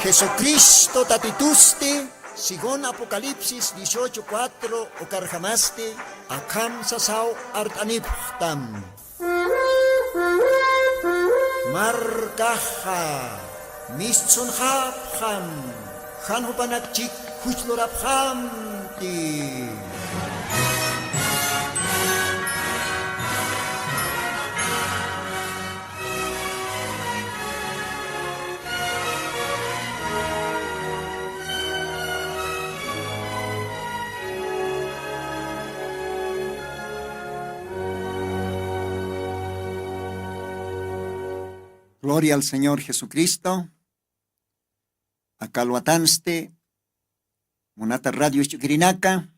Jesucristo tatituste, según Apocalipsis 18:4 o carjamaste, akam sasao artaniptam. Markaha, miszunhapcham, hanhupanakchik huchloraphamti. Gloria al Señor Jesucristo. Akalwatanste, Monata Radio Chuquirinaka,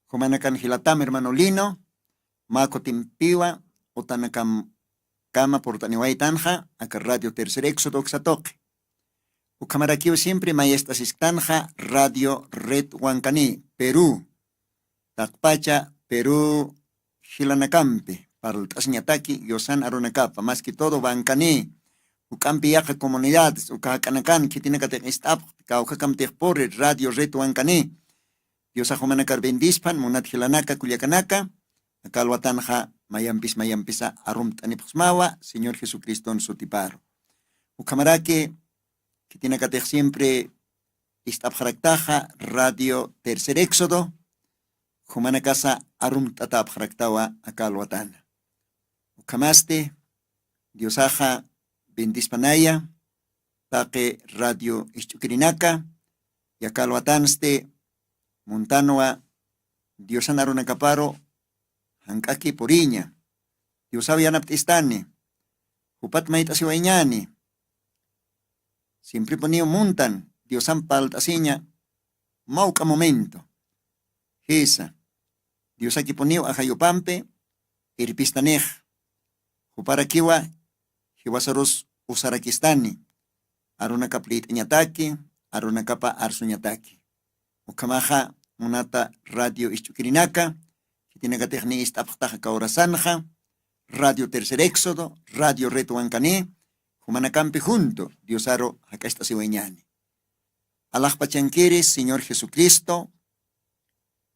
Jomanakan Hilatam, hermano Lino, Mako Timpiwa, Otanakam Kama Portaniwaitanja, Aka Radio Tercer Éxodo Xatoque. Ukamarakiwa siempre Maestas Istanja, Radio Red Huancani, Perú, Takpacha, Perú, Hilanacampe, para el Tasñataki, Yosan Arunacapa, más que todo Huancani. Ukampi yaka comunidades, ukakanakan, que tiene que tener esta, ukakam por Radio Reto Ancane. Dios ajomanakar bendispan, munat hilanaka, kuliakanaka, akalwatanja, mayampisa, arumt anipusmawa, Señor Jesucristo en su tiparo. Ukamarake, que tiene que tener siempre esta abjaraktaja, Radio Tercer Éxodo, jomanakasa arumt atabjaraktawa, akalwatana. Ukamaste, Dios aja, Bendispanaya, Taque Radio Ichuquirinaka, Yakalwatanste, Montanoa, Diosanaruna Caparo, Hankaki Poriña, Diosavianaptistani, Upat Maitasiwañani, siempre ponía montan, Diosan Paltasiña, Mauca momento, Gesa, Diosaki ponía Ajayopampe, Irpistanej, Uparakiwa, Hiwasaros Usarakistani, Aruna Kaplit Iñataki, Aruna Kapa Arsuñataki. Ukamaja Munata Radio Ichuquirinaka, que tiene que tener esta aptaja Kaurasanja, Radio Tercer Éxodo, Radio Reto Ancane, Humanacampe junto, Diosaro Hakasta Siweñani. Allah Pachanqueres, Señor Jesucristo,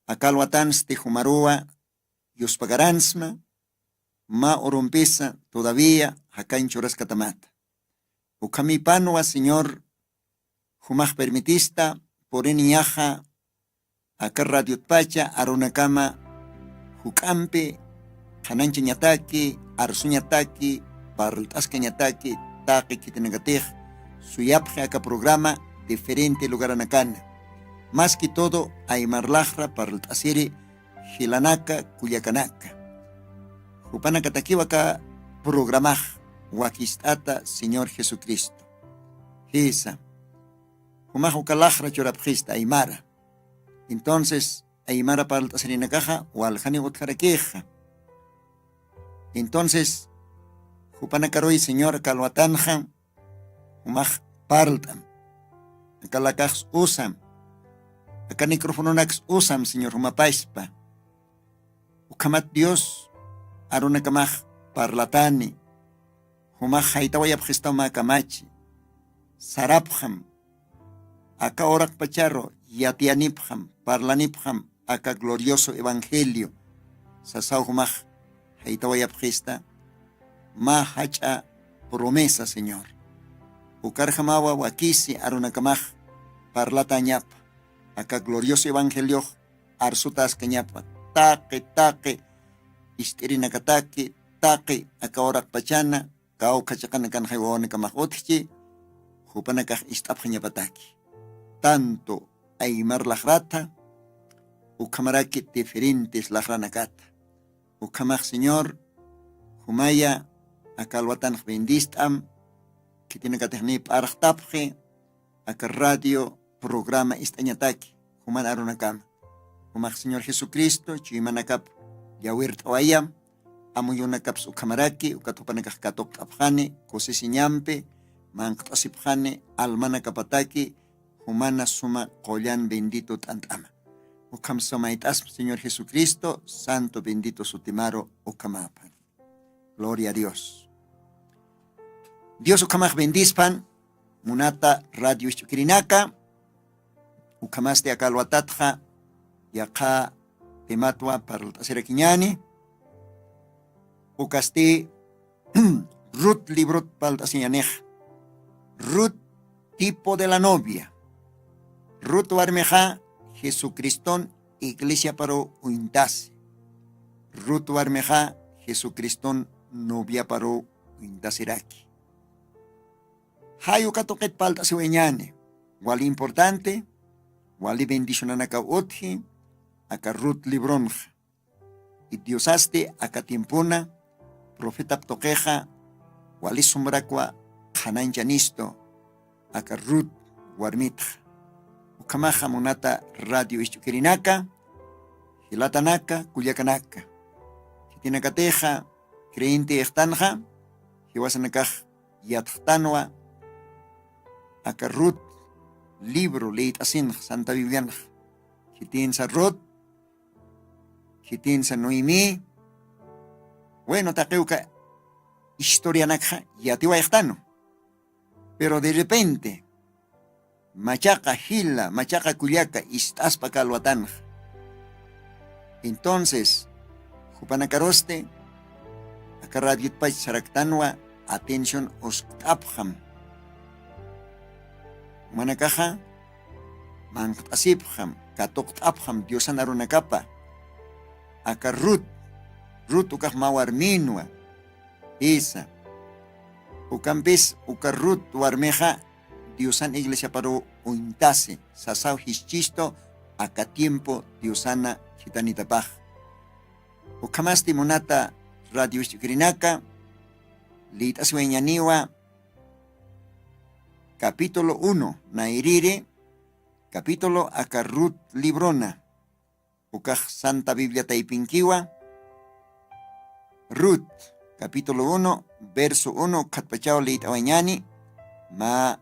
Akalwatans de Humarua, Yospagaransma, Ma orompesa todavía hakanchoras katamata. Ukami panua, Señor, humaj permitista, por eniaja, acá radio pacha, arunakama, hukampe, hanancha ñataki, arsuñataki, parultasca ñataki, taki kitenegatej, suyapje acá programa, diferente lugar anacana. Más que todo, aymarlajra, parultasiri, hilanaka, cuyacanaka. Upanakatakiwaka programaj wakistata Señor Jesucristo. Esa. Humajo kalajra chorapjista aymara. Entonces, aymara para el tasarinakaja o aljani otkarakeja. Entonces, Hupanakaroy Señor kalwatanja, humaj parltam. Akalakaj usam. Acá microfononax usam, Señor humapaispa. Ukamat Dios, Aruna kamaj parlatani, humaj haitawayap gestama kamachi, sarapjam, acá orak pacharro, yatianipjam, parlanipjam, acá glorioso evangelio, sasau humaj haitawayap gesta, ma hacha promesa, Señor. Ukarjamawa wakisi aruna kamaj parlatañap, acá glorioso evangelio, arsutas keñapa, taque, Istirinakataki, taki, akaorak pachana, kau kachakanakan hayawani kamahotchi, hupanakaj istapjañapataki. Tanto aymar lajrata, ukamaraki diferentes lajranakata. Ukamaj Señor, humaya, akalwatan bendistam, que tiene que tener archtapje, acá radio, programa istañataki, human arunakam. Humaj Señor Jesucristo, chimanakap. Yawir tawayam, amuyuna kaps ukamaraki, ukatupanakaj katok tapjane, kosesiñampe, manktasipjane, almana kapataki, humana suma koyan bendito tantama. Ukam samaitas, Señor Jesucristo, santo bendito sutimaro ukamapan. Gloria a Dios. Dios ukamaj bendispan, munata radio ichukirinaka, ukamaste akalwatatja, yaqa tematwa paraltasera kiñani, ukasti Ruth librot paltasiñanej, Ruth tipo de la novia, Ruth warmeja Jesucriston iglesia paro uintase, Ruth warmeja Jesucriston novia paro uintasiraki. Hayo katoket paltasiweñane, wali importante, wali bendicionanaka otji, aka Ruth libronja, y diosaste aka tiempuna, profeta ptoqueja, wali sumbrakwa hananchanisto, aka Ruth warmitja. Ukamaja monata radio ichukirinaka, hilatanaka, kuyakanaka. Hitinakateja, creyente echtanja, hiwasanakaj yatjtanwa, aka Ruth libro leit asin Santa Bibliana. Hitinsa Ruth, hitinsa Noemí. Bueno, taqueuca historia nakja yatiwa echtano. Pero de repente, machaca hila, machaca cuyaca, istaspa calwatanja. Entonces, Jupanacaroste, acá radio pach saraktanwa, atención oskapjam. Manakaja, mangasipjam, katokapjam, diosan arunakapa. Acá Ruth ukaj mawarminwa, isa. Ukampis ukarrut warmeja, diosan iglesia paro uintase, sasau hischisto, acá tiempo diosana hitanitapaj. Ukamasti monata radio ichukirinaka, litasweñaniwa, capítulo 1, nairire, capítulo acá Ruth librona, ukaj Santa Biblia taipinkiwa, Ruth, capítulo 1, verso 1, katpachao leitawañani, ma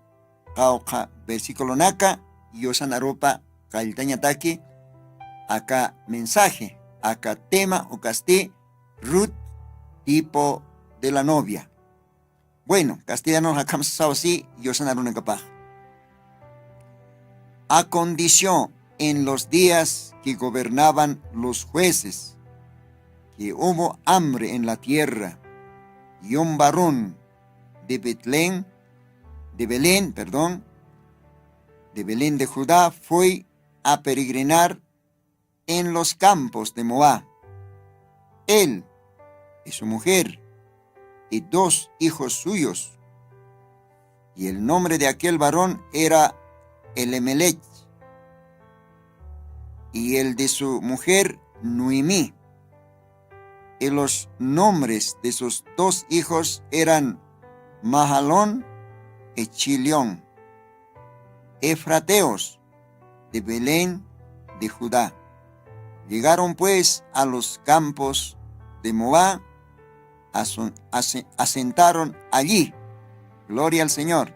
kauka versículo naka, yosan aropa kaltañataki, acá mensaje, acá tema o casti, Ruth, tipo de la novia. Bueno, castellano acá así, yosan arunakapaj. Aconteció en los días que gobernaban los jueces, que hubo hambre en la tierra, y un varón de Belén de Judá fue a peregrinar en los campos de Moab. Él y su mujer y 2 hijos suyos, y el nombre de aquel varón era Elimelech, y el de su mujer Noemí. Y los nombres de sus 2 hijos eran Mahalón y Chilión, efrateos de Belén de Judá. Llegaron pues a los campos de Moab, asentaron allí. Gloria al Señor.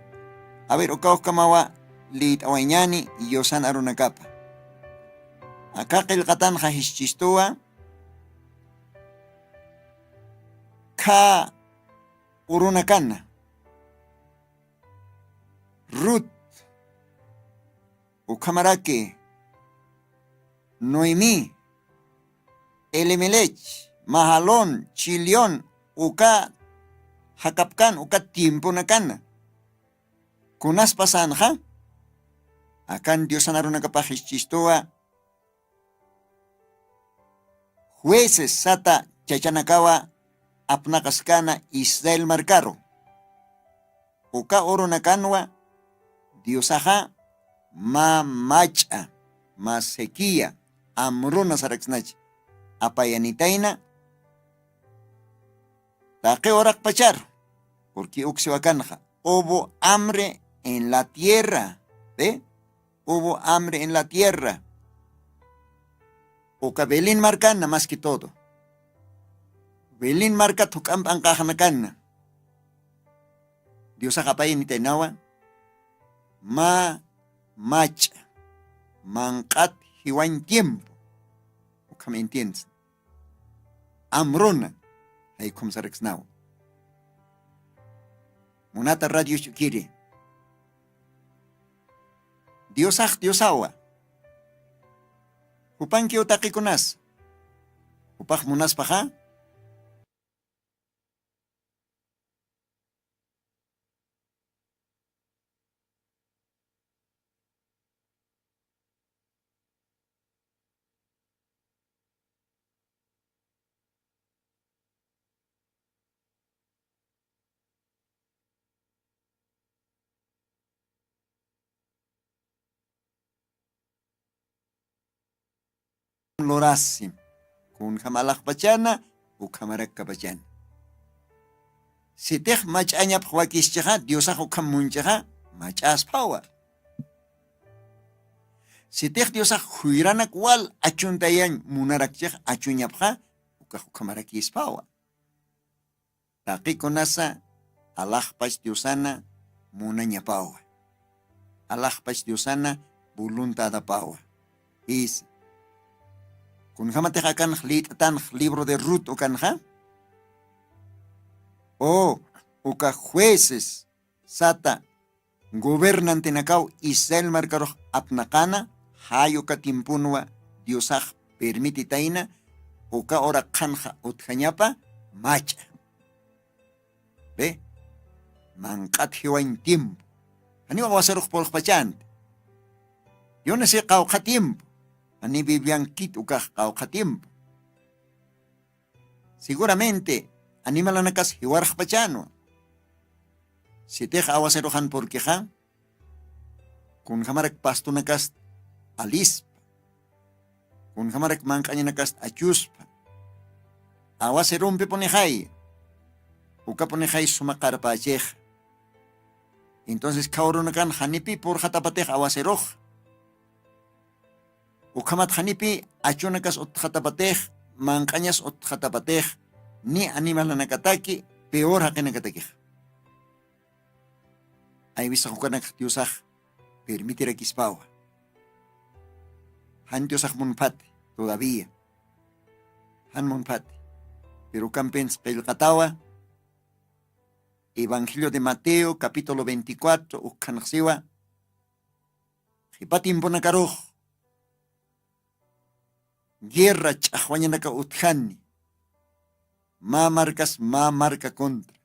A ver, okaukamawa lit awañani y yosan arunakapa. Acá el katán jajischistoa, ka urunakana. Ruth, ukamarake, Noemí, Elimelech, Mahalón, Chilión, uka hakapkan, uka tiempo nakana. Kunas pasan ha? Akan Diosan arunakapajischistoa, jueces sata chachanakawa apnakaskana Israel marcaro. Uka oronakanwa, Diosaja, ma macha, ma sequía, amruna saraxnach, apayanitaina, taque orak pachar, porque uxiwakanja, hubo hambre en la tierra, ¿ve? Hubo hambre en la tierra. Uka Belén marcana más que todo. Belén marca tu campan cajanacana. Dios agapay ni tenawa. Ma macha. Mancat hiwan tiempo. Uka me entiendes. Amrona. Ahí como sarex now. Monata radio shukiri. Diosawa. Hupanki utaqikunas. Upaq munaspaqa. Lorasim. Kun hamalaq pachana, ukamarak kapachana. Sitej mach'añap wakischaqa, Diosaq ukam munchaqa, mach'aspawa. Sitej Diosaq huyranak wal achuntayan munarakchaq achuñapqa, ukamarakispawa. Taqikunasa, alaqpach Diosana munañapawa. Alaqpach Diosana voluntadapawa. Is kun hamatej akan lit'atan libro de Ruth ukanja. Uka jueces sata gobernante nakau Israel marcaroj apnaqana hayo katimpunwa Diosaj permititaina uka ora kanja utjañapa macha. Ve manqat hiwain tiempo. Ani wawasaruj por pachante. Yo no sé qawqa tiempo. Ani vivian kit ukaj qawqa tiempo. Seguramente animalanakas hiwarj pachano. Si tej awaserojan porque ja, kun hamarak pastunakas alispa, kun hamarak mankañanakas achuspa, awaserumpe ponejay, uka ponejay sumakarpachej. Entonces kaurunakan hanipi por hatapatej awaseroj. Ukamat hanipi achunakas ot hatapatej, mankañas ot hatapatej, ni animalanakataki, peor hakinakatakej. Ay bisa hukanak Diosaj permitir kispawa. Han Diosaj munpate todavía. Han munpate. Pero campens pelkatawa. Evangelio de Mateo capítulo 24 ukanaksiwa. Hipatin ponakaruj. Guerra chahwañanaka utjani. Ma marca contra.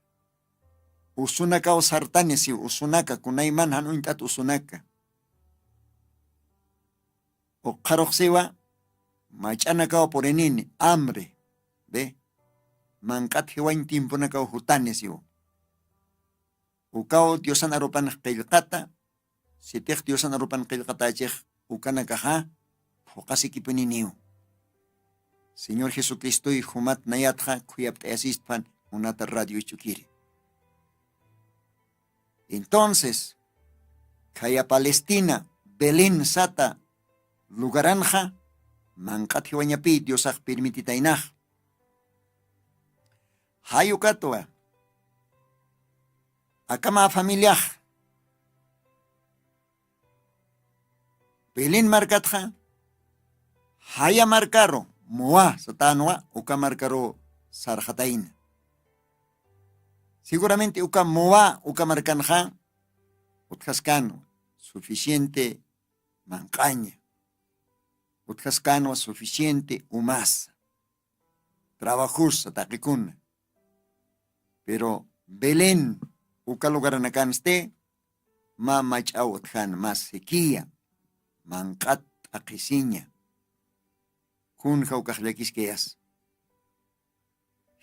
Usunaka o sartani si usunaka kunayman hanuintat usunaka. O qaroqsiwa mach'anaka o porenini hambre. Ve manqat hiwain timpunaka o hutani siwa. Ukao Diosan arupan qillqata sitej Diosan arupan qillqatachej ukanaka ha fuqasi kipuniniu. Señor Jesucristo y humat nayatja kuyapta asispan unata radio chukiri. Entonces, Kaya Palestina, Belén Sata, Lugaranja, Manqat Hiwañapi, Diosaj permititainaj. Hayukatwa, Akama familiaj, Belén markatja, Haya marcaro, Moa Satanwa, Uka marcaro Sarjataina. Seguramente uka moa, uka marcanja, utjascano, suficiente mancaña, utjascano suficiente umasa, trabajosa taquicuna. Pero Belén, uka lugaranacanste, ma machau utjan, más sequía, mancat aquisiña, kunja ukajlequisqueas.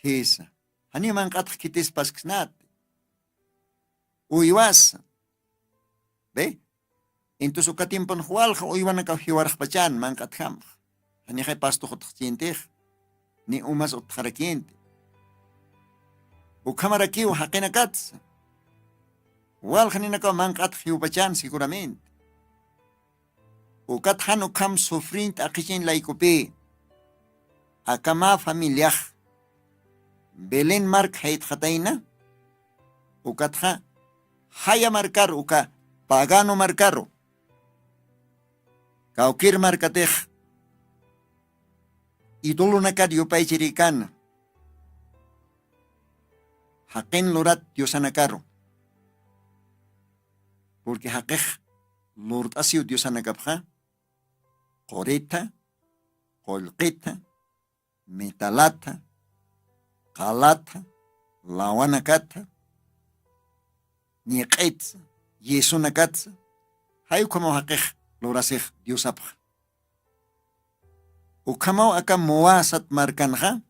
Esa. Hani manqat kitis pasknat. Uywas. ¿Ve? Entonces uka tiempon hualja uywanaka hiwaraj pachan manqat ham. Hani hay pasto hotjintej. Ni umas otjarakiente. Ukamarakiu hakinakats. Hualja ninaka manqat hiwpachan seguramente. Ukat han ukam sufrint akichin laikupi. Akama familiaj. Belén mark hait khataina ukatha haya marcar uka pagano marcaro kaukir markatej idolo nakad yupay chirikan haken lorat diosanakaro porque hakej Lord asiu Dios anakapja, qorita, qolqita, metalata, qalata, lawanakata, ñiqitza, yesunakatza, hayu como haqej, lorasej Dios apja. Ukamau aka moasat markanja,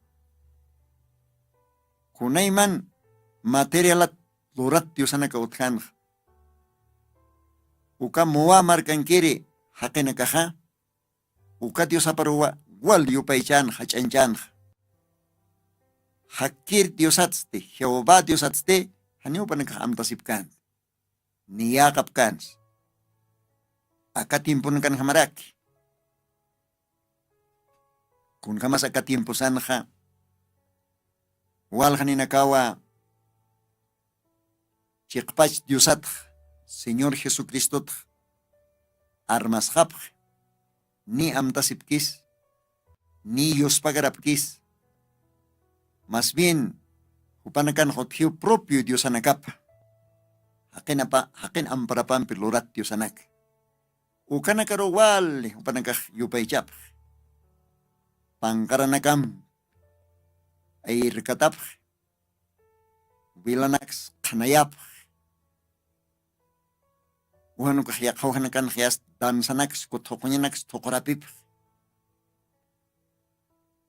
kunayman materialat lorat Dios anaka utkanja. Uka moa markankiri haqinakaja, uka Dios aparuwa wal yupaychan hach'anchan. Hakir Diosatzte, Jehová Diosatzte, haniupanaka amtasipkan, niyakapkan, akatimpunkan hamaraki. Kun kamas akatimpusanha, wal haninakawa, chiqpach Diosatj, Señor Jesucristo, armas hapj, ni amtasipkis, ni yospagarapkis, más bien, upanakan hothiu propio Dios anakapa. Hakin amparapan pilurat Dios anak. Ukanakaro wal, upanakah yupaychap. Pangkaranakam, ay rikatap. Wilanax, kanayap. Uhanukah yakhawanakan hias dansanax, kutokunyanax, tokorapip.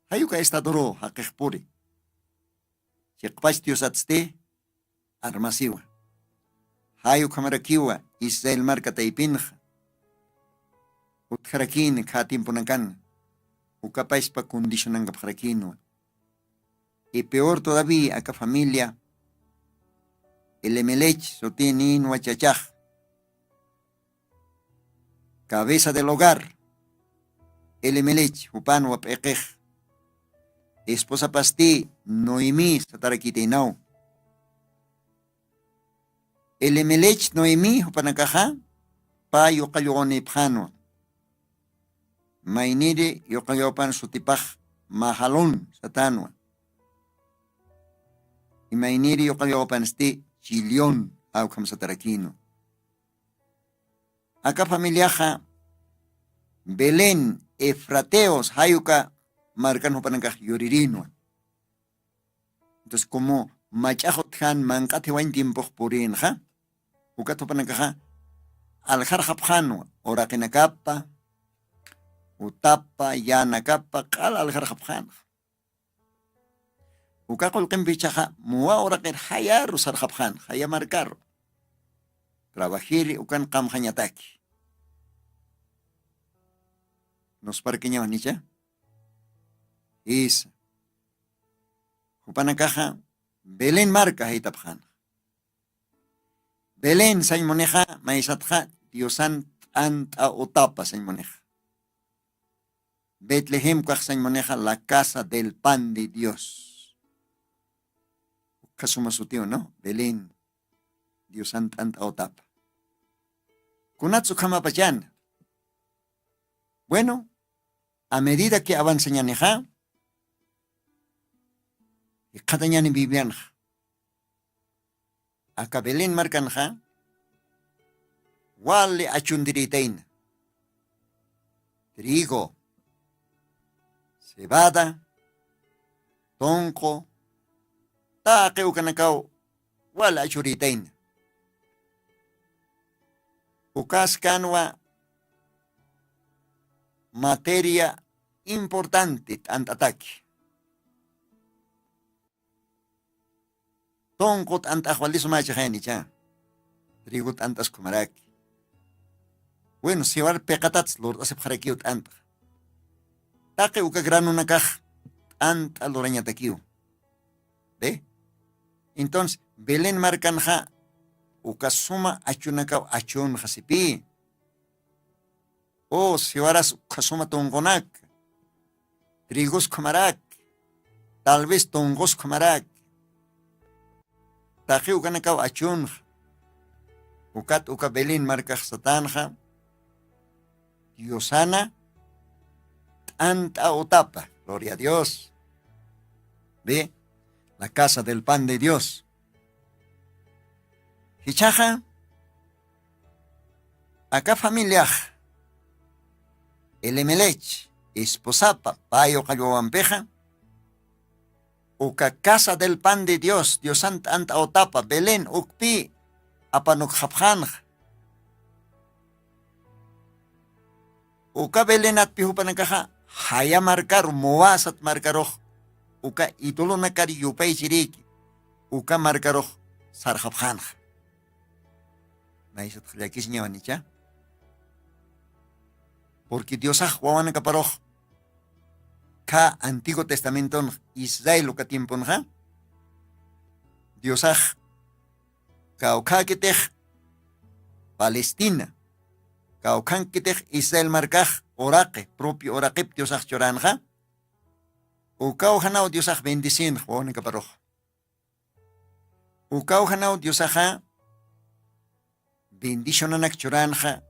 Hayuka estadoro, hakikpuri. Chiqpach Diosatzte, armasiwa. Hayu kamarakiwa, Israel marca taipinja. Utkarakin, katimpunakan. Ukapais pa condicionan kapjarakino. Y peor todavía, acá familia, el emelech, sotinin wachachaj. Cabeza del hogar, el emelech, upan wapekej. Esposa pasti, Noemí, satarakiteinau. El emelech Noemí, upanakaja, pa yokayone pjano. Mainire yokayopan sutipaj, mahalon, satanwa. Y mainire yokayopan este, chilión, aukam satarakino. Acá familiaja, Belén, Efrateos, hayuka, marcan hupanangaj yoririno. Entonces, como machajot han mancate wain tiempo purin ha, ukat hupanangaj aljar hapjano, orakinakapa, utapa, yanakapa, kal aljar hapjano. Ukakol kempichaja, mua orakir hayar usar hapjan, haya marcar. Trabajiri ukan kam hanyataki. Nos parqueña manicha. Is Upanakaja Belén marca hitapjan. Belén saimoneja maisatja Diosan anta otapa saimoneja. Betlehem cuaj saimoneja la casa del pan de Dios. Kasuma su tío, ¿no? Belén Diosan anta otapa. Kunatsu kamapayan. Bueno, a medida que avanza ñaneja, y cada ñani Biblianja. Acá Belén marcanja, wale achundiritein. Trigo, cebada, tonco, taque ucanacao, wale achuritein. Ucas canwa, materia importante ant ataque. Tonkot anta jualizo machajeni cha. Trigut antas kumaraki. Bueno, si var pecatats lord asep jarakiut anta. Take uka grano nakaj anta loraña takiu. ¿Ve? Entonces, Belén marcanja uka suma achunakaw achun jasipi. O si varas uka suma tongonak. Trigos kumarak. Tal vez tongos kumarak. Taji ukanakaw achun. Ukat uka Belén marcaj satanja. Diosana. Anta otapa. Gloria a Dios. Ve. La casa del pan de Dios. Hichaja. Acá familia Elimelech, esposapa, payo cayuampeja, uka casa del pan de Dios, Dios anta otapa, Belén, ukpi, apanuk japjanj. Uka Belén at pihupanakaja, haya marcar, moasat marcaroj, uka itulo nakari yupay chiriki, uka marcaroj, sar japjanj. Maisat jalakis ñawanicha. Porque Dios wawan kaparoj, ka Antiguo Testamento Israel uka tiempon ha, Dios kauka kitej Palestina, kaukan kitej Israel markaj oraqe, propio oraqip Dios choranja, ukau hanao Dios bendicin wawan kaparoj. Ukau hanao Dios bendicionanak choranja,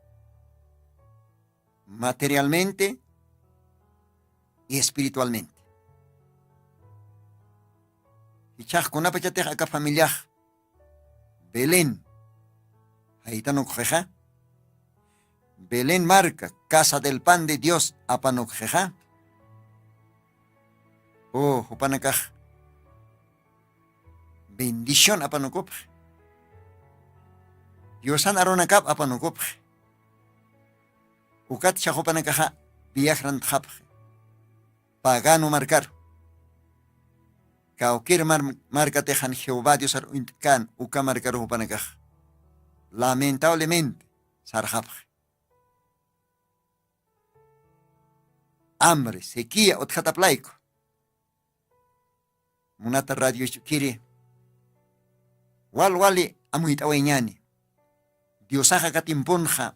materialmente y espiritualmente. Y chaj con apachatej acá familia Belén, ahí está nokjeja. Belén marca, casa del pan de Dios, apanokjeja. Oh, upanakaj. Bendición apanokop. Diosan aronakap apanokop. Ukat chajopanakaja viajran japje. Pagano marcar. Kaukir marca tejan Jehová Dios kan uka marcar upanakaj. Lamentablemente, sarjapje. Hambre, sequía, otjataplaico. Munata radio kiri. Wali amuit aweñani. Diosaja katimponja.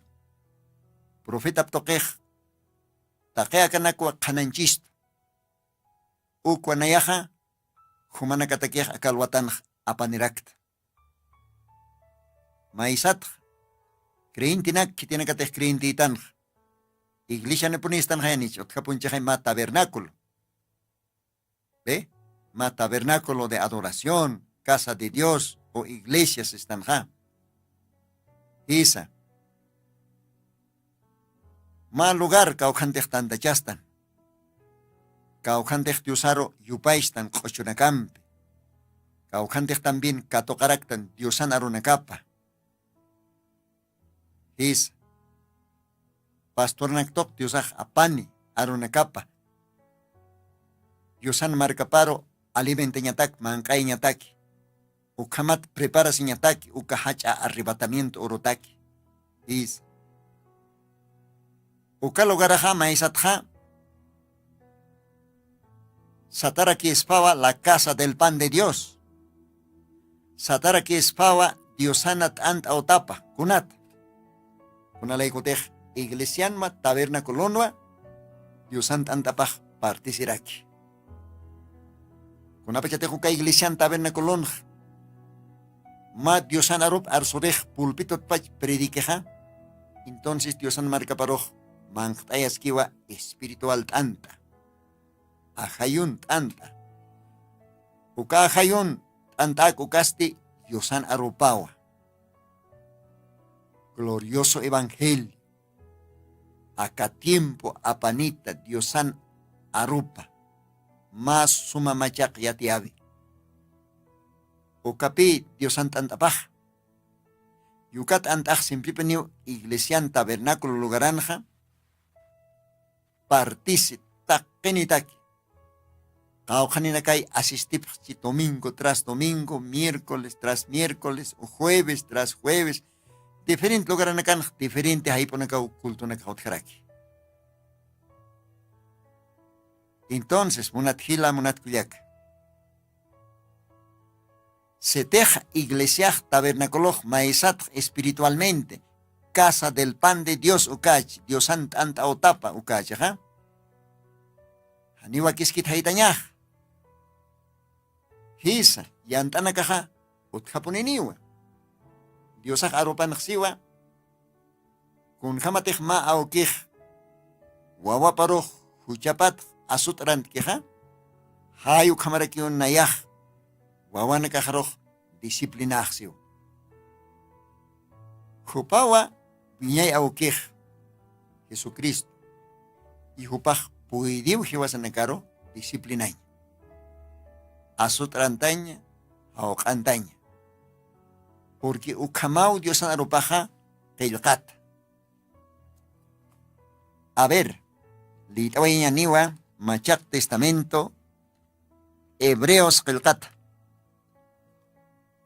Profeta ptoquej, taquea canacua cananchist, uquanayaja, humanacataquej acalwatan apaniracta. Maisat, creintinak, que tiene catej creintitan, iglesia neponistan janich, otjapunchaja ma tabernáculo. ¿Ve? Ma tabernáculo de adoración, casa de Dios o iglesias están ja. Isa. Mal lugar kaukantej tantachastan. Kaukantej diosaro yupaistan qochunakampi. Kaukantej también katokaraktan diosan arunakapa. Is pastornak tok diosaj apani arunakapa. Diosan marcaparo alimentañatak mankaiñataki. Ukamat prepara siñataki ukahacha arrebatamiento orotaki. Is uka logaraja maisatja satara que espava la casa del pan de Dios. Satara que espava diosanat ant autapa kunat. Kunalay kutej iglesianma taberna kolonwa diosant antapaj partisiraki. Kunapachatejo ka iglesian taberna kolonja. Ma diosan arup arsorej pulpitot pach predikeja. Entonces diosan marca paroj. Mangtayas kiwa espiritual tanta. Ajayun tanta. Uka ajayun tanta kukasti Diosan arupawa. Glorioso evangelio. Acá tiempo apanita Diosan arupa. Más suma machak yatiabi. Ukapi Diosan tantapaj. Yukat antaj simple peniu iglesian tabernáculo lugaranja. Partisi takenitaki. Kaujanina kai asistip domingo tras domingo, miércoles tras miércoles, o jueves tras jueves. Diferente lugaranakan, diferente haiponakau kultunakau tjaraki. Entonces, munat hila munat kuyak. Se teja iglesia tabernacoloj maesat espiritualmente. Casa del pan de Dios ukach, Dios anta otapa ukach, ¿ja? Haniwa kiskit haitanyah. Hisa, yantana kaha, utkapuniniwa. Dios aropan siwa. Kun hamatih ma aukih. Wawa paroh, huchapat, asutrant kiha. Hayu kamarakion nayah. Wawa nakaharoh, disiplinah siwa. Hupawa, Viñay auquej Jesucristo. Y jupaj puidiu jiwasanacaro disciplinañ. Asutrantaña, auqantaña. Porque ukamau Dios anarupaja qillqata. A ver, litawaiña niwa, machak testamento, Hebreos qillqata.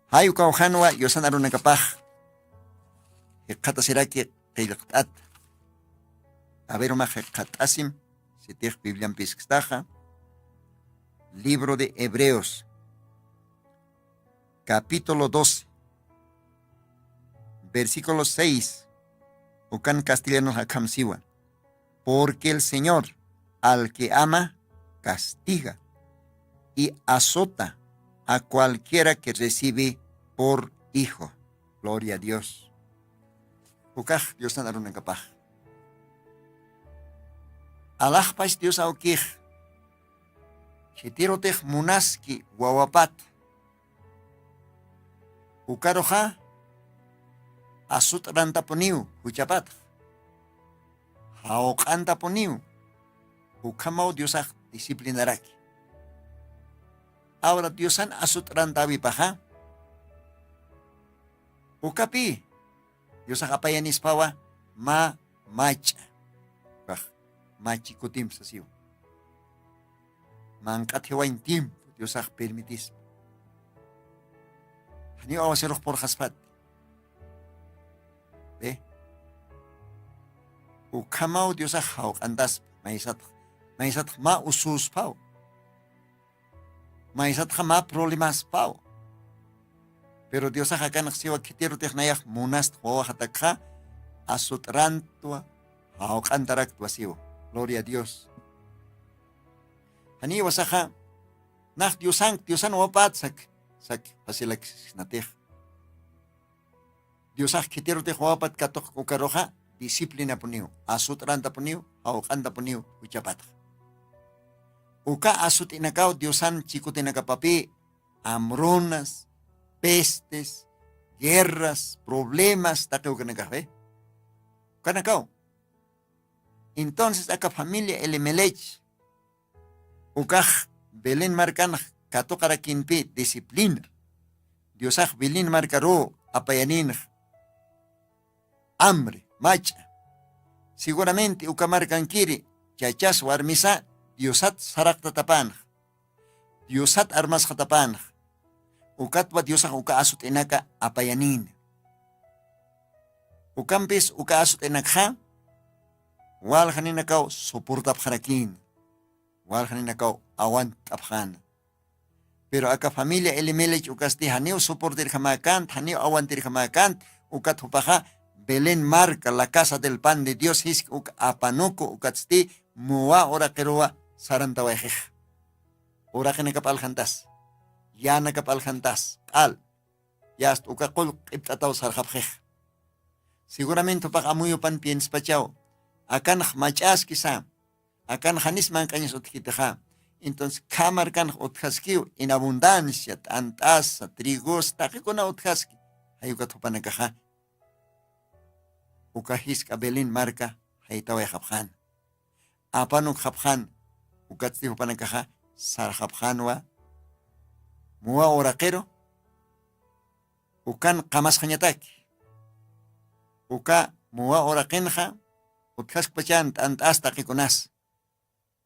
Hayu kaujanwa yosan arunakapaj. Qillqata siraki qillqata. A ver, uma qillqatasim, sitij Biblian piskstaja. Libro de Hebreos, capítulo 12, versículo 6. Ucan castellano hakamsiwa. Porque el Señor al que ama castiga y azota a cualquiera que recibe por hijo. Gloria a Dios. Ukaj Dios anaruna kapaj. Allah pas Dios aukij. Chitirotej munaski wawapat. Ukaroja asut rantaponiu huchapat. Haokantaponiu. Ukamau Diosaj disciplinaraki. Ahora Diosan asut rantabi paja. Ukapi. Diosaj apayanis pawa ma macha. Machi kutim sasiu. Mangkat hewain tim Diosaj permitis. Hani awaseroh por haspat. Ukamau Diosaj hauk andas maisat ma usus pau. Maisat ma problemas pau. Pero Diosaj akan siwa kitiru teknayak munast hoa hatakha asutrantua hauk antarak tuasiu. Gloria a Dios. Hani wasaja nach Diosan wapat sak pasilak natej. Diosaj kitiru te wapat katok ukaroja disiplina puniu, asutranta puniu, haukanta puniu uchapat. Uka asut inakau Diosan chikutinakapapi hamrunas, pestes, guerras, problemas takeu kanakabe. Kanakau. Entonces acá familia Elimelech ukaj Belén marcan katokara kinpi disciplina. Diosaj Belén marcaro apayanin hambre, macha. Seguramente uka marcan kiri chachas warmisa Diosat sarak tatapan. Diosat armas hatapan. Ukatwa Diosaj uka asut enaka apayanin. Ukampis uka asut enakha wal haninakaw suportap harakin. Wal haninakaw awan taphan. Pero aka familia Elimelech ukasti haniu soportir hamakan, haniu awantir hamakan, ukat hupaha Belén marca la casa del pan de Dios his uk apanuko ukatsti muwa ora kerua sarantawajej. Ora kenekapal hantas. Ya nakapal hantas. Al. Yast ukakul iptataw sarjapjej. Seguramente pak amuyo pan piens pachao. Akan machas quizá, akan hanis mancañas utkitaja. Entonces, kamar kan utkaskiu en abundancia, tantas, trigos, taquicona utkaski. Ayukat hupanakaja. Ukahiska Belén marca, haitawa japjan. Apanuk japjan, ukatsti hupanakaja, sar japjanwa. Mua oraquero, ukan kamas hañataki. Uka mua oraquenja, utkas pachan tantas taquikonas.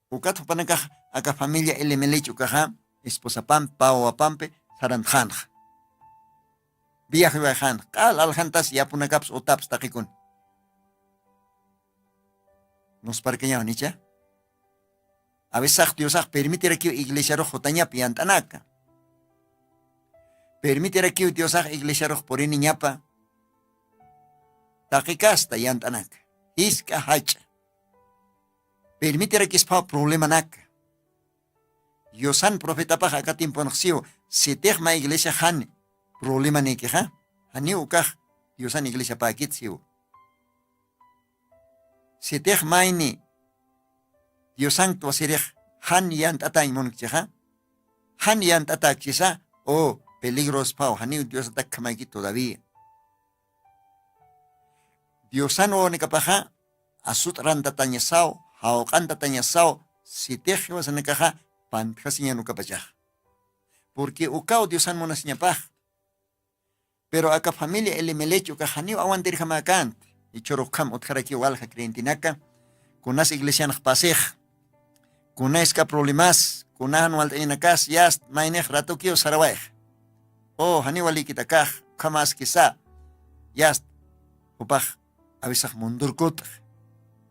Ukat hupanakaj aka familia Elimelech ukaja esposa pampa o apampe sarantjan. Viaje viajan, kal aljantas yapunakaps utaps taquikun. Nos parqueña nicha. A veces Diosaj permitirá que iglesia rojo taña piantanaka. Permitirá que Diosaj iglesia rojo por niñapa. Taquicasta yantanaka. Iska hacha. Permitirá que es problema naka. Yosan profeta paja acá tiempo nació. Se tegma iglesia han. Problema neke ha. Hani ukaj. Yosan iglesia pa kitziu. Se tegma ini. Yosan tu aserej. Han yant atay monikcha. Han yant atak chisa. Oh, peligros pao. Hani Dios atak kamagi todavía. Diosano nikapaja asut ranta tañasao, haokanta tañasao, sitej wasanakaja pantjasiña nukapachaj. Porque ukao Diosan monasiñapaj. Pero acá familia Elimelech ukajaniw awantir jamakant. Y chorokam otjaraki walja creentinaka. Kunas iglesia pasej. Kunaska problemas. Kunahan waltainakas yast mainej ratokio sarawaj. Oh haniwali kitakaj kamas kisa. Yast upaj avisaj mundurkut.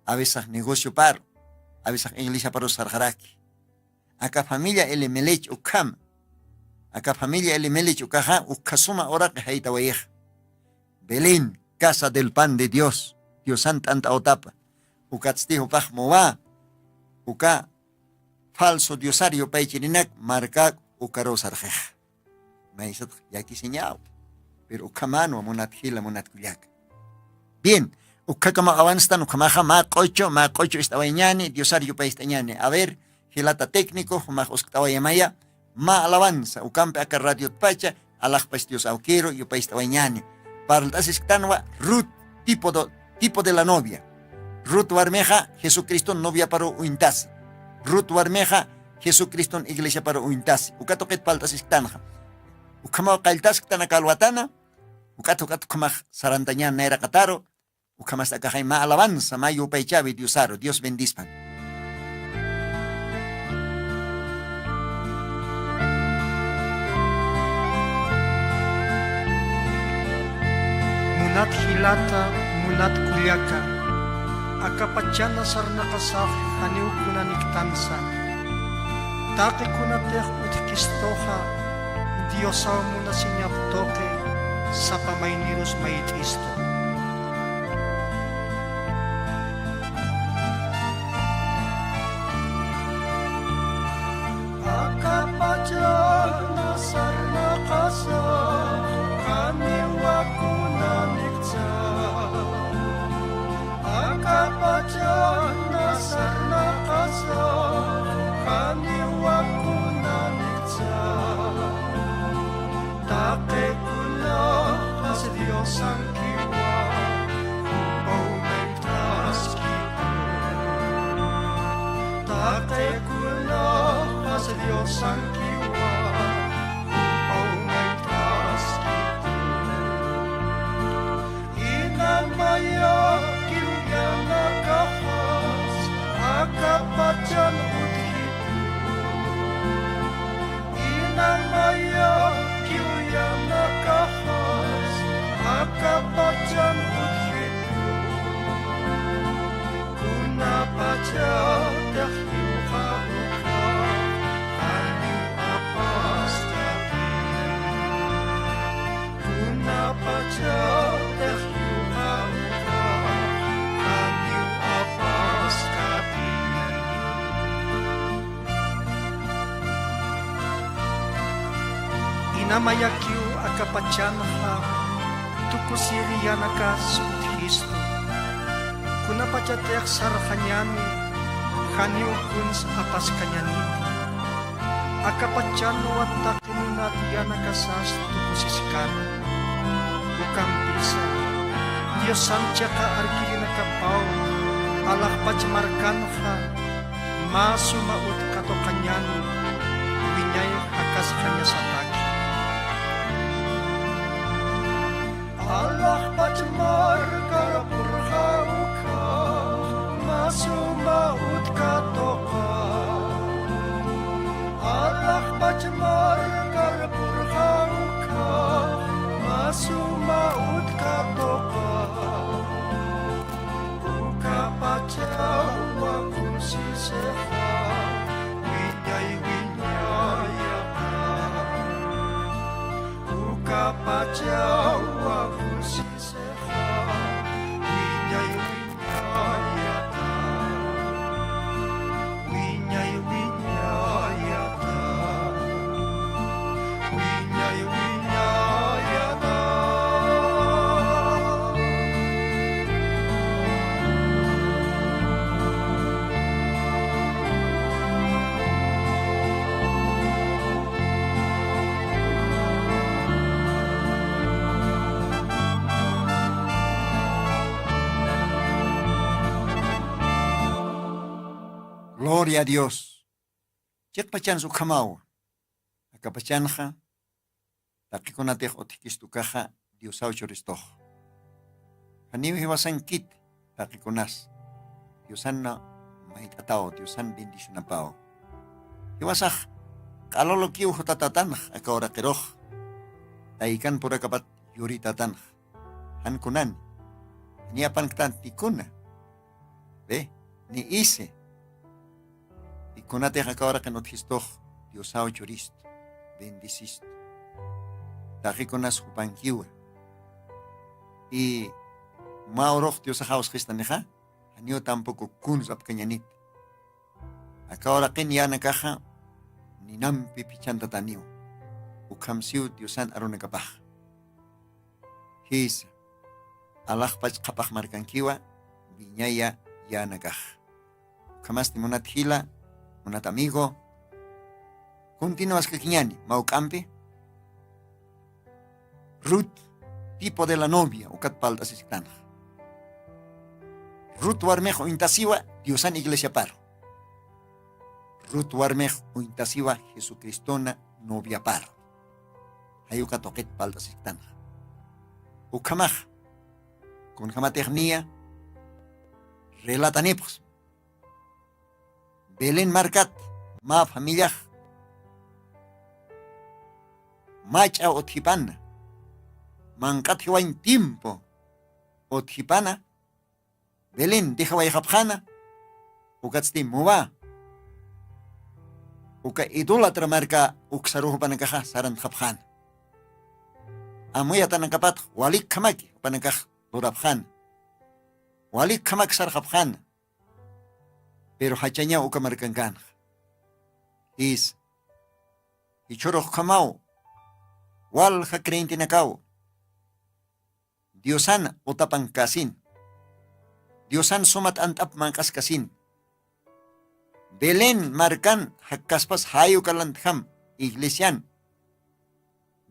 Avisaj negocio paro. Avisaj iglesia paro sarjaraki. Acá familia Elimelech ukam. Acá familia Elimelech ukaja ukasuma orak haitawayej. Belén, casa del pan de Dios. Dios Santo anta otapa. Ukatsti upaj mowa. Uka falso diosario paichirinak marca ukaro sarjej. Maisat yaki señao. Pero ukamano monat hila monat kuyak. Bien, ukakama avanstan ukamaja ma kocho estawañani diosario paistañani. A ver, hilata técnico, ma uskatawayamaya. Ma alabanza, ukampe acá radio pacha, alajpas Dios auquero y país tawañani. Para el tanwa, Ruth, tipo de la novia. Ruth Warmeja, Jesucristo novia para uintasi. Ruth Warmeja, Jesucristo iglesia para uintasi. Ukato ket paltas istanja. Ukama kaltas ktana kalwatana. Ukato kamaj sarantañan naira kataro. Ukamas acá ma alabanza, ma yupaichavi Diosaro. Dios bendispan. Munat hilata, munat kuliaka, akapachana sarnakasaf haniw kunaniktansa. Taki kunateh utkistoha, Diyosaw muna sinyaptoke, sa pamaynirus maitisto. Akapachana sarnakasaf, kaniwa kunanikta. Akapachana sarnakasaf, kaniwa kunanikta. Take kuna as Dios ang kiwa, upaw may taskito. Take kuna as Dios ang kiwa, upaw may taskito. Inamaya kiuya nakahas, akapachan udhitu. Inamaya kiuya nakahas, akapachan udhitu. Kunapacha dahil haruka, haniw apas dati. Kunapacha dahil haruka, haniw apas dati. Inamayakyu akapachanha, tukusiriyanaka sudhisto. Kunapachatek sarhanyami, haniw kuns apas kanyaniti. Akapachano at takununat yanaka sas tukusiskano. Ukampisa, Diyos sanchaka arkilinaka pau, alakpachmarkanha, masumaut katokanyan, winyay hakas kanya sa taki. Allah pachmar karapurhauka, masumaut katoka. Allah pachmar karapurhauka, masumaut katoka. Ukapachawa kunsiseha, winyayaka. Ukapachawa kunsiseha, winyayaka. Winyayaka. Winyayaka. Gloria a Dios. Chek pachan su kamawa. Akapachanja. Takikonatej otikistukaja Diosao choristoj. Haniwi hiwasan kit. Takikonas. Diosan na maitatao. Diosan bendicionapao. Hiwasaj. Kalolo kiu hutatatanj. Akawara kiroj. Taikan pura kapat yuritatan. Han kunan. Ni apan ktan tikuna. Ve. Ni ise. Ikunate akawara kinotistoj. Diosao choristo. Bendicisto. Takikonas hupankiwa. Y maoroj Dios ajaos gistaneja. Anio tampoco kunz apkanyanit. Akawara kin yana kaja. Ninampi pichanta taniw. Ukamsiu Diosan arunakapaj. Hisa. Alajpach kapaj markankiwa. Viñaya yanakaj. Ukamasti monat hila. Monat amigo. Continuas kikiñani. Maukampi. Ruth. Tipo de la novia. Ukat paltas isiktanja. Ruth warmejo intasiwa. Diosan iglesia paro. Ruth warmejo intasiwa. Jesucristona novia paro. Hayuka toket paltas isiktanja. Ukamaj. Con jamatechnia. Relatanepos. Belén marcat. Ma familia. Macha othipana. Mankat hiwain tiempo. Othipana. Belén deja wayjapjana. Ukatsti muwa. Uka idolatra marka uksaruhu panakaja saran japjana. Amuya tanakapat walik kamaki panakaj durapjana. Walik kamak sar japjana. Pero hachanya uka markankana. Is. Ichoroh kamau. Wal hakreinti nakau. Diosan utapan kasin. Diosan sumat antap mangkas kasin. Belén markan hakkaspas hayu kalantham iglesian.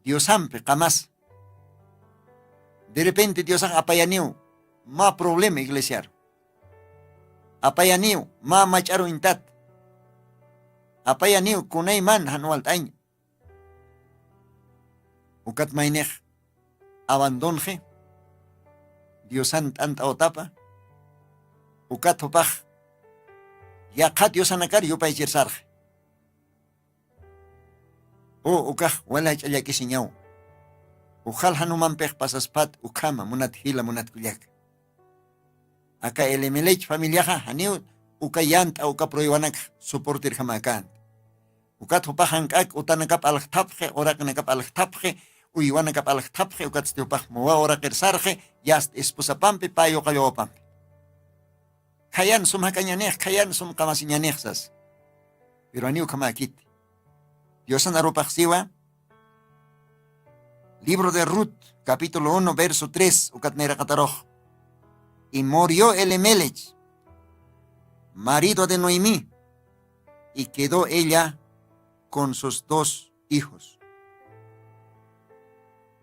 Diosan pe kamas. De repente Diosan apayaniu ma problema iglesiar. Apayaniu ma macharu intat. Apayaniu kunay man hanual tañ. Ukat mainej abandonje. Diosan tanta otapa. Ukat hopaj. Yakat Diosan akar yupay chirsarje. O ukaj wala chayakisiñaw. Ujal hanuman pej pasaspat ukama munat hila munat kuyak. Aka elemelech familiaja haniu ukayant uka proiwanak soportir hamakan. Ukat hopajan kak utanakap alaktapje orakanakap alaktapje. Uywanakap alaktapje ukat stiupaj muwa orakersarje yast espusapampe payo kayopampe. Kayan sumhakanyanech kayan sumkamasiñanechsas. Pero aniu kamakit. Diosan arupajsiwa. Libro de Ruth, capítulo 1, verso 3, ukatnera kataroj. Y murió Elimelech, marido de Noemí, y quedó ella con sus 2 hijos,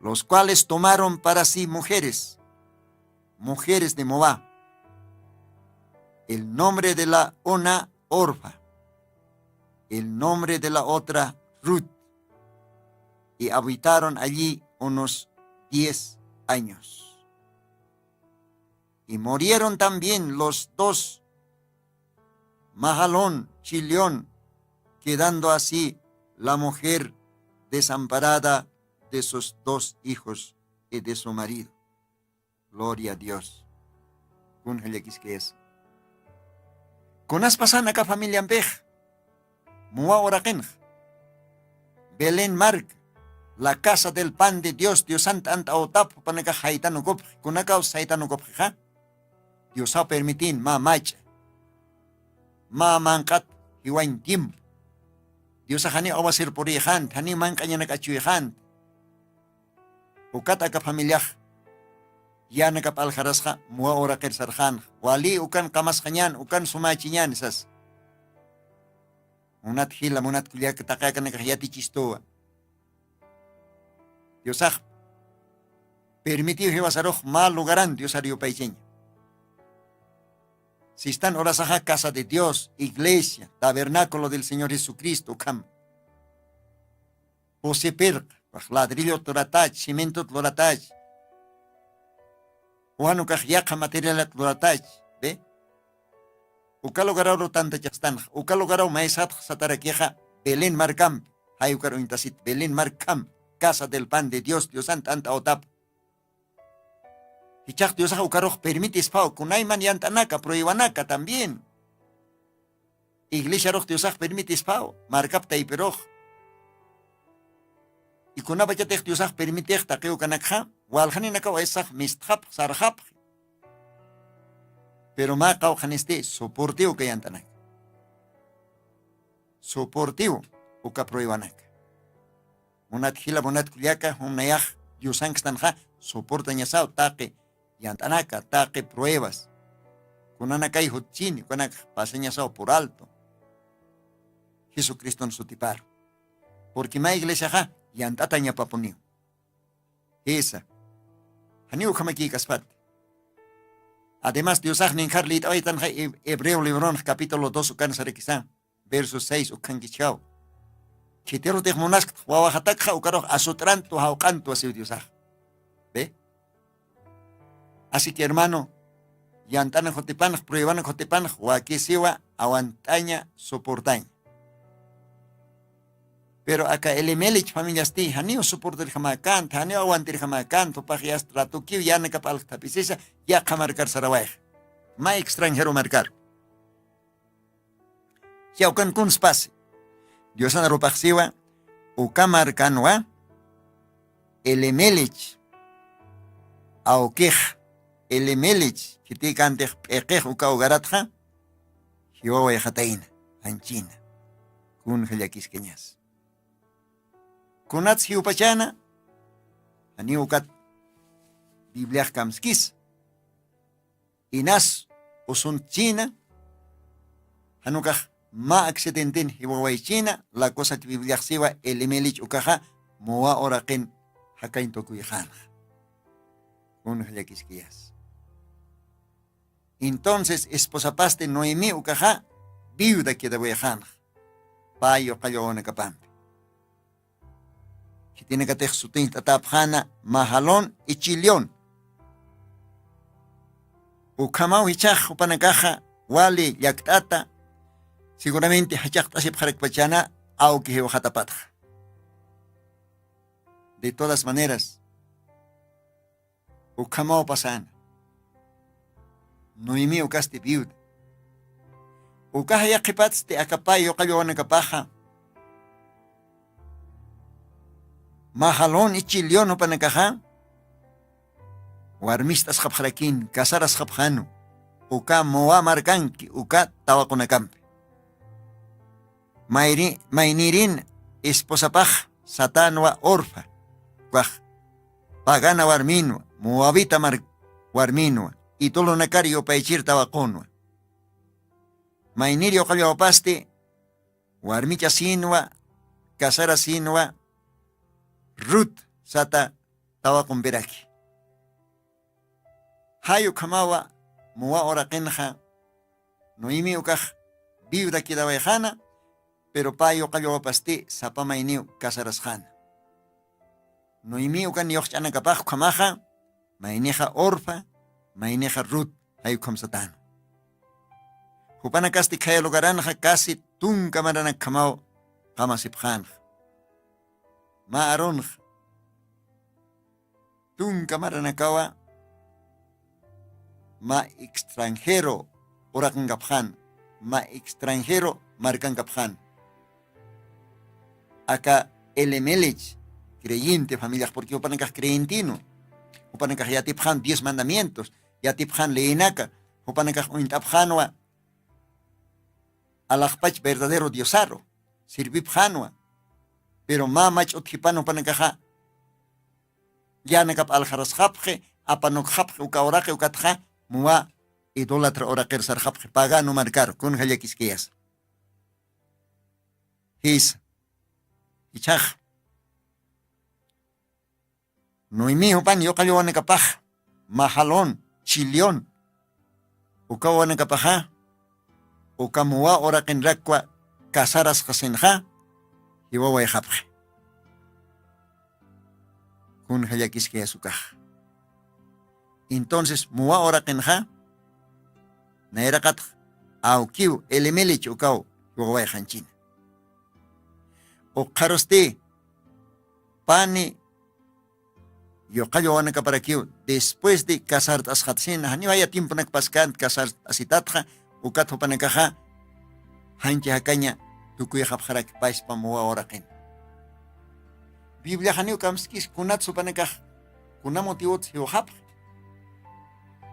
los cuales tomaron para sí mujeres de Moab. El nombre de la una Orfa, el nombre de la otra Ruth, y habitaron allí unos 10 años. Y murieron también los 2, Mahalón, Chilión, quedando así la mujer desamparada de sus 2 hijos y de su marido. Gloria a Dios. Con aspasan acá familia ampej. Mua oraken. Belén Marc. La casa del pan de Dios, Dios Santa anta otap panaka haitano kop, kunaka haitano kop ha. Dios ha permitin ma macha. Ma mankat hiwain tiempo. Dios hani awasir purihan, hani mankanya nakachuihan. Ukat aka familia. Ya nakap alharasha mua ora kersarhan. Wali ukan kamas kanyan, ukan sumachinyan sas. Unat hila munat kuliah ketaka nakahiyati chistoa. Diosaj permitió que vasaroj mal lugaran Dios ario paicheño. Si están horas a casa de Dios, iglesia, tabernáculo del Señor Jesucristo, cam. José per, ladrillo toratach, cemento toratach. Juanu yaqa material toratach, ¿ve? Uka lugararo tanta chastan, uka lugarao maesat sataraqueja, Belén Marcam, hayukaro intasit, Belén Marcam, casa del pan de Dios, Dios anta otap. Hichak Dios ukaroj permitis pau, kunayman yantanaka, proibanaka también. Iglesia roj Dios permitis pau, marcap taiperoj. Y kunaba yatech Dios permitech taqueo kanakha, walhaninaka waesaj misthap, sarhap. Pero ma kau haneste soportivo que yantanak. Soportivo uka proibanaka. Monat hila monat kuliaka, unayaj, Diosang stanha, soporta nyasao taque. Yantanaka, taque pruebas. Kunanakay hutchini, kunak paseñasao por alto. Jesucristo en su tiparo. Porque ma iglesia ja, yantataña papuniu. Esa. Haniu jamaki kaspat. Además, Dios ninjar lit oitan Hebreo Librón, capítulo 2, ukan sarekisa, verso 6, ukan gichao. Chitero de monask, wawahatak, ukaro, asutranto, haucanto, así Dios. ¿Ve? Así que hermano, yantana jotepan, pruebana jotepan, huaquisiwa, aguantaña, soportaña. Pero acá el emelich familias ti, hanio soportar jamacan, hanio aguantar jamacan, topajias tratukiu, ya ne capal tapisisa, ya camarcar sarawaj. Ma extranjero marcar. Ya ukan kun spasi. Dios ana ropaxiwa, ukamarcanwa, el emelich, aukej, el emelich, kiti kante ekej uka ugaratja, hiwa yajataina, anchina, kun jalakis keñas. Kunats hiupachana, ani ukat Biblia kamskis, inas usun china, hanukaj ma accidenten hiwaway china, la cosa que Biblia siwa el emelich ukaja, moa oraqen hakain tokuyajan. Un jalakis. Entonces, esposa paste Noemí ukaja, viuda que de voyajan, payo cayona capampe. Que tiene que tener su tinta tapjana, majalón y chilión. Ukamau hichaj upanakaja, wali yaktata, seguramente hachakta se pachana, aunque hojatapatja. De todas maneras, ukamau pasana. Noemí ukaste viuda. Ukaja yakipatste akapay yokayoana kapaja. Mahalon y chilión o panakaja. Warmistas japjarakin, casaras japjano. Uka moa marcanki, uka tawakunakampe. Mainirin esposapaj, satanwa orfa. Kwaj. Pagana warminwa, moabita warminwa. Y tolo nakario paichir tawakonwa. Mainirio kalyawapaste, warmicha sinwa, casara sinwa, Ruth sata tawa kumberaki. Hayo kamawa muwa oraqenja Noemi ukaj viuda kidawayjana, pero payo kalyawapaste sapa mainiu casarasjana. Noemi ukan yochana kapaj kamaja, maineja orfa, maineja Ruth, hayo kamsatano. Hupana kasti kaya lugaranja casi tun kamarana kamao kamasipjanja. Ma aronj. Tun kamaranakawa. Ma extranjero orakan kapjan. Ma extranjero marcan kapjan. Acá el emelich, creyente familias, porque upanacas creyentino. Upanacas ya tipjan 10 mandamientos. Ya tipjan leinaka. Upanacas uintapjanwa. Alajpach verdadero diosaro. Sirvipjanwa. Pero mamach othipano panakaja. Ya nakap aljaras japje, apanok japje ukaorake ukatja, mua idolatra oraker sar japje, pagano marcar, kun hayakiskiyas. His. Ichaj. Noemi upan yokayoane kapaj, mahalon, chilion. Ukawane kapaja, uka muwa oraqin rakwa casaras jasenja hiwawa japje kun hayakisque azukaj. Entonces muwa oraqinja nairaqat aukiu elemelich ukau hiwawa janchina o qaroste pani yoqallo wanaka para kiu después de casar ashatsina ni vaya tiempo nak pascan casar asitatja ukat hopanakaja hanchi hakaña tukuy hapjarak pais pamuwa oraqin. Biblia haniu kamskis kunat supanakaj kuna motivot hiwhap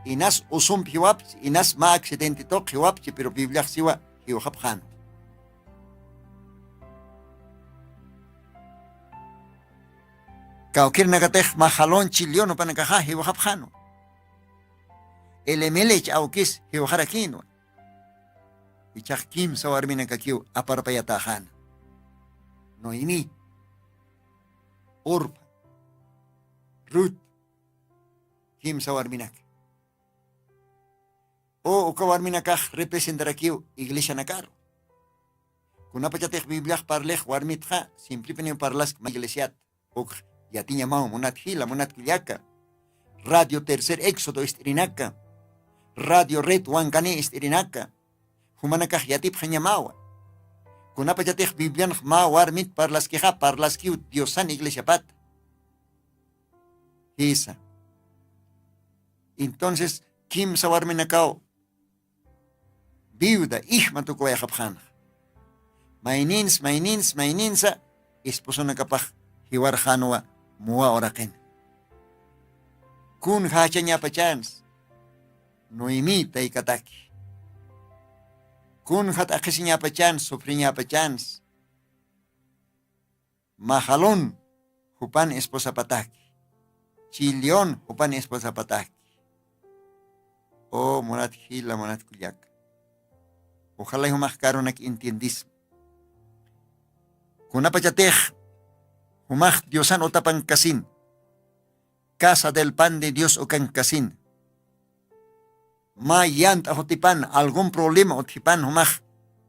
inas usum hiwap inas ma accidente tok hiwap pero Biblia siwa hiwhap han. Kaukir nagatej mahalon chilion panakaja hiwhap hano. Elemelech aukis hiwharakino. Ichak kim sawarmina kakiu aparpayatahan. Noimi, Orpa, Ruth, kim sawarminak. O ukawarminakaj representarakiu iglesia nakaro. Kunapachatej Biblia parlej warmitja simplipene parlas ma iglesiat. Ok yatinya mau monat hila monat kiliaka. Radio Tercer Éxodo istirinaka. Radio Red Wankane istirinaka. Humanakaj yatip hanyamawa. Kunapachatej Biblian ma warmit parlas kiu diosan iglesia pat. Esa. Entonces, kim sawarminakao viuda, ihma tu kuya japjan. Maininsa, esposo nakapaj hiwar hanwa muwa oraqin. Kun hacha ñapachans, noimi taikataki. Kun hat akisi ñapachans, sufri ñapachans. Mahalon, hupan esposa pataki. Chilion, hupan esposa pataki. Oh, monat hila, monat kuyak. Ojalá y humaj karonak entiendis. Kunapachatej, humaj diosan otapan kasin. Casa del pan de Dios okan kasin. Ma yant ahotipan, algún problema otipan humaj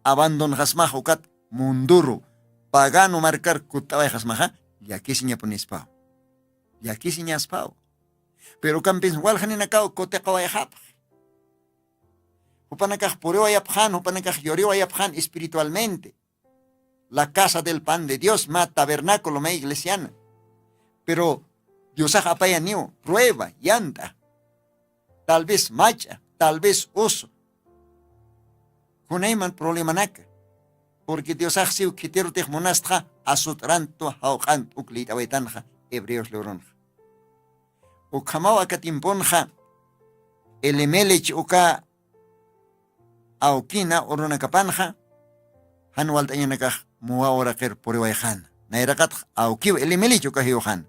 abandon hasmaj okat munduru. Pagano marcar kutaway hasmaja, yaki sinya punispao. Yaki sinya spao. Pero kampins walhaninakao kote kawayahap. Upanakaj pureo ayapjan, upanakaj lloreo ayapjan espiritualmente. La casa del pan de Dios, ma tabernáculo, ma iglesiana. Pero Dios apaya niu, prueba, yanta. Tal vez macha, tal vez oso. Kunayman problema naka. Porque Dios siu kitero tej monastja asutranto hauqant uklit awetanja hebreos leuronja. Ukamau akatimponja elemelech uka aukina orona kapanja hanwalt ayanakaj muwa oraqer poriwayjan nairakat aukiw elemelech uka hiyojan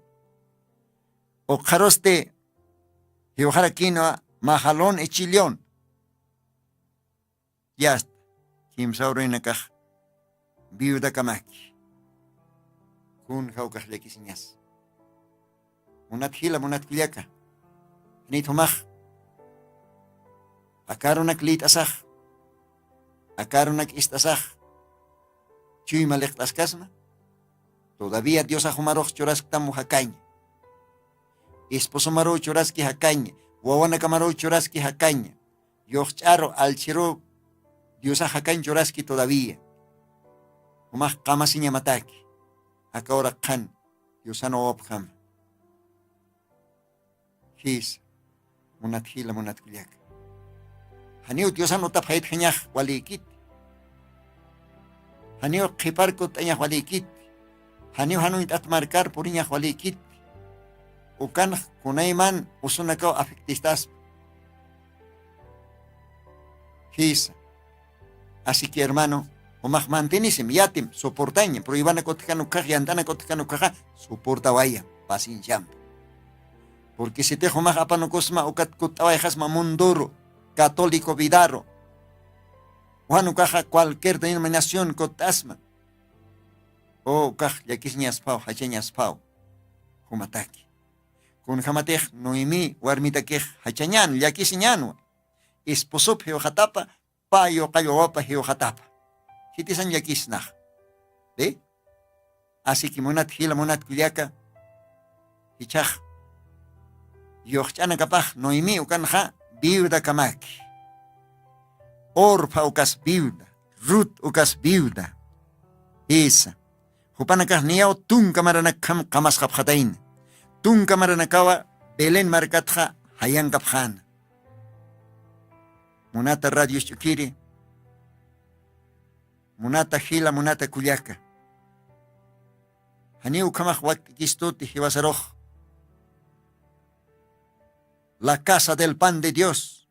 okharoste hiyojarakino mahalon echilion yast kimsaurinakaj viuda kamaki kun haukaj lekisiñas munat hila munat kuliaka nithumaj akaronak lit asaj akaronak istasaj chuy malektas kasma todavía Dios ajumaroj chorask tamu hakaña esposo maro choraski hakaña wawana kamaro choraski hakaña yocharo alchiro Dios hakañ choraski todavía humaj kamasiña mataki akahora kan Diosano obham his munat hila munat kuliaka haniu Diosano tapjait hanyaj walikit haniu qiparkut anyaj walikit haniu hanuit atmarkar puriñaj walikit ukan kunayman usunakaw afectistas his así que hermano umaj mantenisem yatim soportaña pero ibana kotkanu kaj yantana kotkanu kaja soporta vaya paciencia porque si te humaj apano kosma ukat kutawayjas mamunduro católico vidaro Juan caja cualquier denominación cotasma o kaj yakisñas pau hacheñas pau humataki kun hamatej noimi warmitakej hachañan yakisñanwa esposop hatapa payo kayo opa hiyo hatapa. Hitisan yakisnah. ¿De? Así que monat hila monat kuliaka. Hichaj. Yochana kapaj noimi ukanja viuda kamaki. Orfa ukas viuda. Ruth ukas viuda. Esa. Hupanakah niao tun kamaranak kamas kaphatain. Tun kamaranakawa Belén markatja hayan kaphan. Munata radio chukiri. Munata hila munata kuliaka. Hani ukamah wakti kistuti hiwasaroj. La casa del pan de Dios.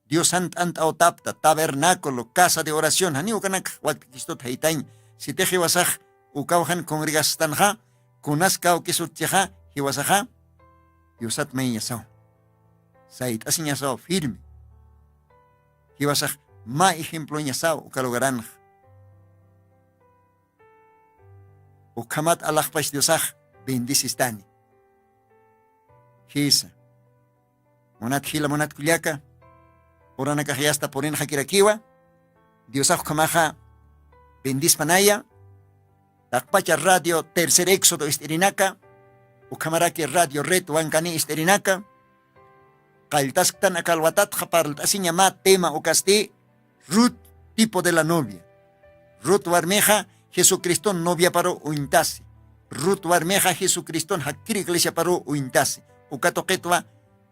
Dios anta otapta, tabernáculo, casa de oración. Hani ukanak wakti kistut haitain. Si te hiwasaj ukawhan congregastanja, kunaskaw kisutjaja hiwasaja. Diosat may yasaw. Sait asin yasaw firme. Hiwasaj ma ejemplo yasaw ukalugaranj. Ukamat alakpas Diosaj bendisistani. Hisa. Monat hila monat kuliaka. Orana kahiyasta porin hakirakiwa. Diosaj kamaja bendis panaya. Takpacha radio tercer éxodo isterinaka. Ukamaraki radio red wankani isterinaka. Kaltastan akalwatat japarlt asinya ma tema ukasti. Ruth tipo de la novia. Ruth warmeja Jesucristo novia paro uintasi. Ruth warmeja Jesucristo hakiri iglesia paro uintasi. Ukato ketwa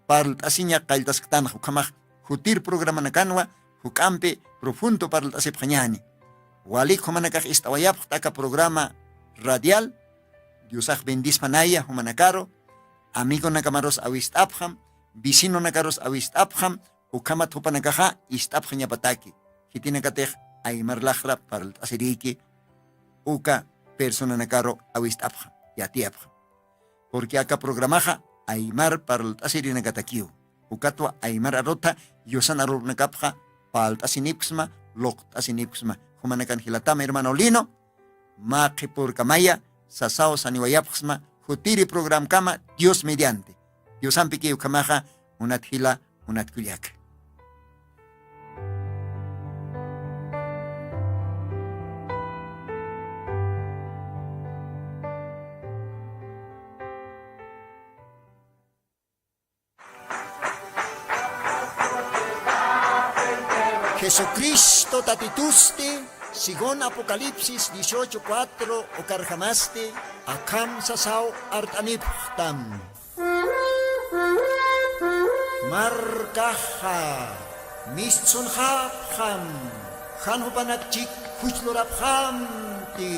parlt asinya kaltastan ukamaj hutir programa nakanwa hukampe profundo parlt asip khanyani. Walik humanakaj istawayap taka programa radial. Diosaj bendis panaya humanakaro. Amigo nakamaros awistapjam. Vecino nakaros awistapjam. Ukamat hupanakaja istapjanya pataki. Hitinakatej aymar lajra parlt asiriki. Uka persona nakaro awistapjam. Yatiapjam. Porque acá programaja aymar parlt asirinakatakiu. Ukatwa aymar arota yosan arur nakapja palt asinipsma lokt asinipsma. Humanakan hilatama hermano Lino. Maqi por kamaya. Sasao saniwayapxma. Jutiri program kama Dios mediante. Dios ampiki ukamaja unat hila unat kuliak. Jesucristo tatituste, según Apocalipsis 18:4, o carjamaste, akam sasao artaniptam. Markaha, misunhaham, hanhupanakchik, huchlorabhamti.